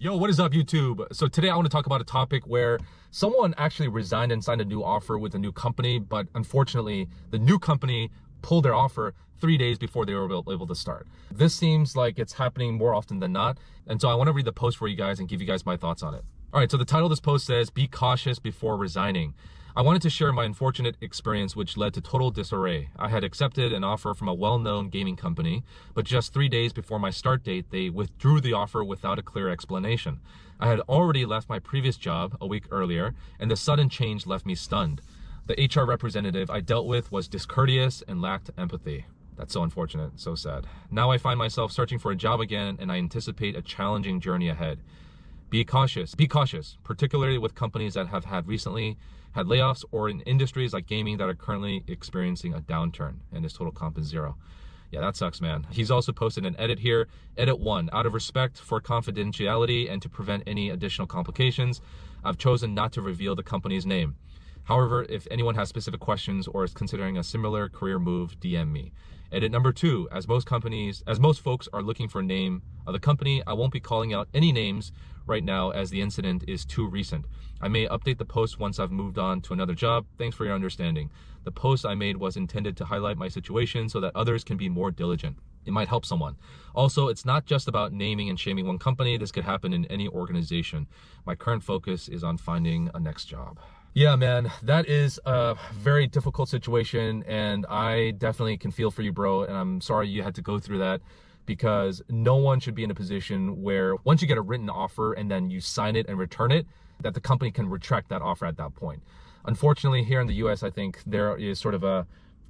Yo, what is up, YouTube? So today I want to talk about a topic where someone actually resigned and signed a new offer with a new company, but unfortunately, the new company pulled their offer 3 days before they were able to start. This seems like it's happening more often than not, and so I want to read the post for you guys and give you guys my thoughts on it. All right, so the title of this post says, "Be cautious before resigning." I wanted to share my unfortunate experience which led to total disarray. I had accepted an offer from a well-known gaming company, but just 3 days before my start date, they withdrew the offer without a clear explanation. I had already left my previous job a week earlier, and the sudden change left me stunned. The HR representative I dealt with was discourteous and lacked empathy. That's so unfortunate, so sad. Now I find myself searching for a job again, and I anticipate a challenging journey ahead. Be cautious, particularly with companies that have recently had layoffs or in industries like gaming that are currently experiencing a downturn and his total comp is 0. Yeah, that sucks, man. He's also posted an edit here. Edit 1, out of respect for confidentiality and to prevent any additional complications, I've chosen not to reveal the company's name. However, if anyone has specific questions or is considering a similar career move, DM me. Edit number 2, as most folks are looking for a name of the company, I won't be calling out any names right now as the incident is too recent. I may update the post once I've moved on to another job. Thanks for your understanding. The post I made was intended to highlight my situation so that others can be more diligent. It might help someone. Also, it's not just about naming and shaming one company. This could happen in any organization. My current focus is on finding a next job. Yeah, man, that is a very difficult situation, and I definitely can feel for you, bro, and I'm sorry you had to go through that, because no one should be in a position where once you get a written offer and then you sign it and return it, that the company can retract that offer at that point. Unfortunately, here in the US, I think there is sort of a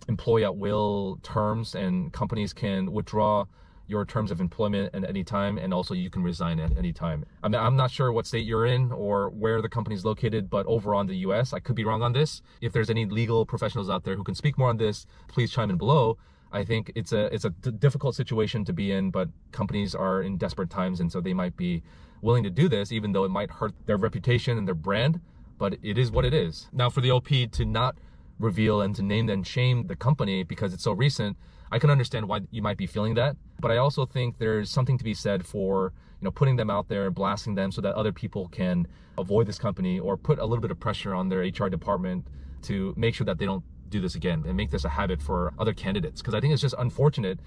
employee at will terms, and companies can withdraw your terms of employment at any time, and also you can resign at any time. I mean, I'm not sure what state you're in or where the company is located, but overall in the US, I could be wrong on this. If there's any legal professionals out there who can speak more on this, please chime in below. I think it's a difficult situation to be in, but companies are in desperate times, and so they might be willing to do this, even though it might hurt their reputation and their brand, but it is what it is. Now, for the OP to not reveal and to name and shame the company because it's so recent, I can understand why you might be feeling that, but I also think there's something to be said for, putting them out there and blasting them so that other people can avoid this company, or put a little bit of pressure on their HR department to make sure that they don't do this again and make this a habit for other candidates. Because I think it's just unfortunate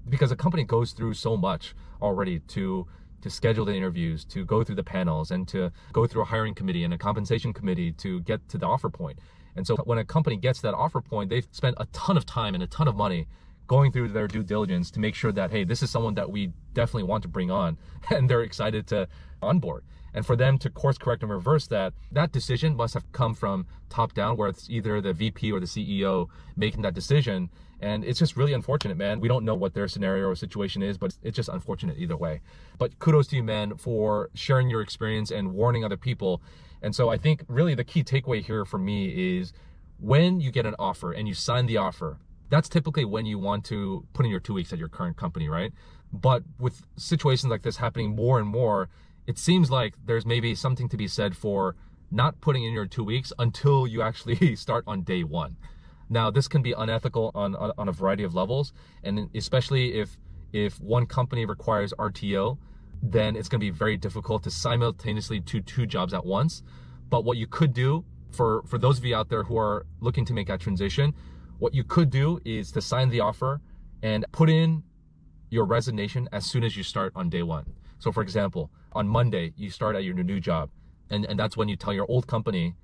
because a company goes through so much already to schedule the interviews, to go through the panels, and to go through a hiring committee and a compensation committee to get to the offer point. And so when a company gets to that offer point, they've spent a ton of time and a ton of money going through their due diligence to make sure that, hey, this is someone that we definitely want to bring on, and they're excited to onboard. And for them to course correct and reverse that decision must have come from top down, where it's either the VP or the CEO making that decision. And it's just really unfortunate, man. We don't know what their scenario or situation is, but it's just unfortunate either way. But kudos to you, man, for sharing your experience and warning other people. And so I think really the key takeaway here for me is when you get an offer and you sign the offer, that's typically when you want to put in your 2 weeks at your current company, right? But with situations like this happening more and more, it seems like there's maybe something to be said for not putting in your 2 weeks until you actually start on day 1. Now, this can be unethical on a variety of levels, and especially if one company requires RTO, then it's going to be very difficult to simultaneously do 2 jobs at once. But what you could do for those of you out there who are looking to make that transition, what you could do is to sign the offer and put in your resignation as soon as you start on day 1. So for example, on Monday, you start at your new job, and that's when you tell your old company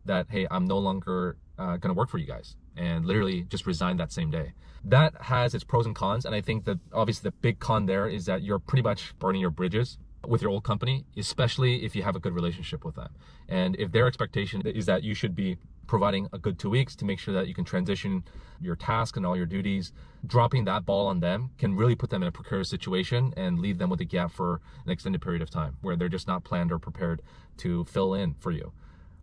that, hey, I'm no longer gonna work for you guys, and literally just resign that same day. That has its pros and cons, and I think that obviously the big con there is that you're pretty much burning your bridges with your old company, especially if you have a good relationship with them. And if their expectation is that you should be providing a good 2 weeks to make sure that you can transition your task and all your duties, dropping that ball on them can really put them in a precarious situation and leave them with a gap for an extended period of time where they're just not planned or prepared to fill in for you.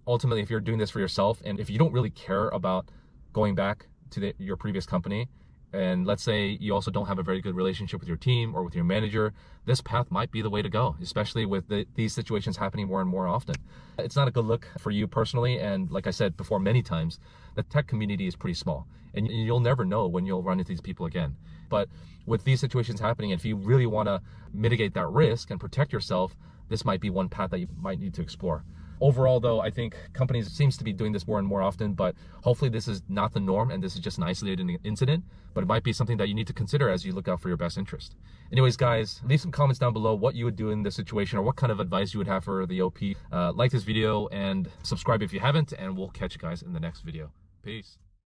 Ultimately, if you're doing this for yourself, and if you don't really care about going back to your previous company, and let's say you also don't have a very good relationship with your team or with your manager, this path might be the way to go, especially with these situations happening more and more often. It's not a good look for you personally, and like I said before many times, the tech community is pretty small, and you'll never know when you'll run into these people again. But with these situations happening, if you really want to mitigate that risk and protect yourself, this might be one path that you might need to explore. Overall, though, I think companies seems to be doing this more and more often, but hopefully this is not the norm and this is just an isolated incident, but it might be something that you need to consider as you look out for your best interest. Anyways, guys, leave some comments down below what you would do in this situation or what kind of advice you would have for the OP. Like this video and subscribe if you haven't, and we'll catch you guys in the next video. Peace.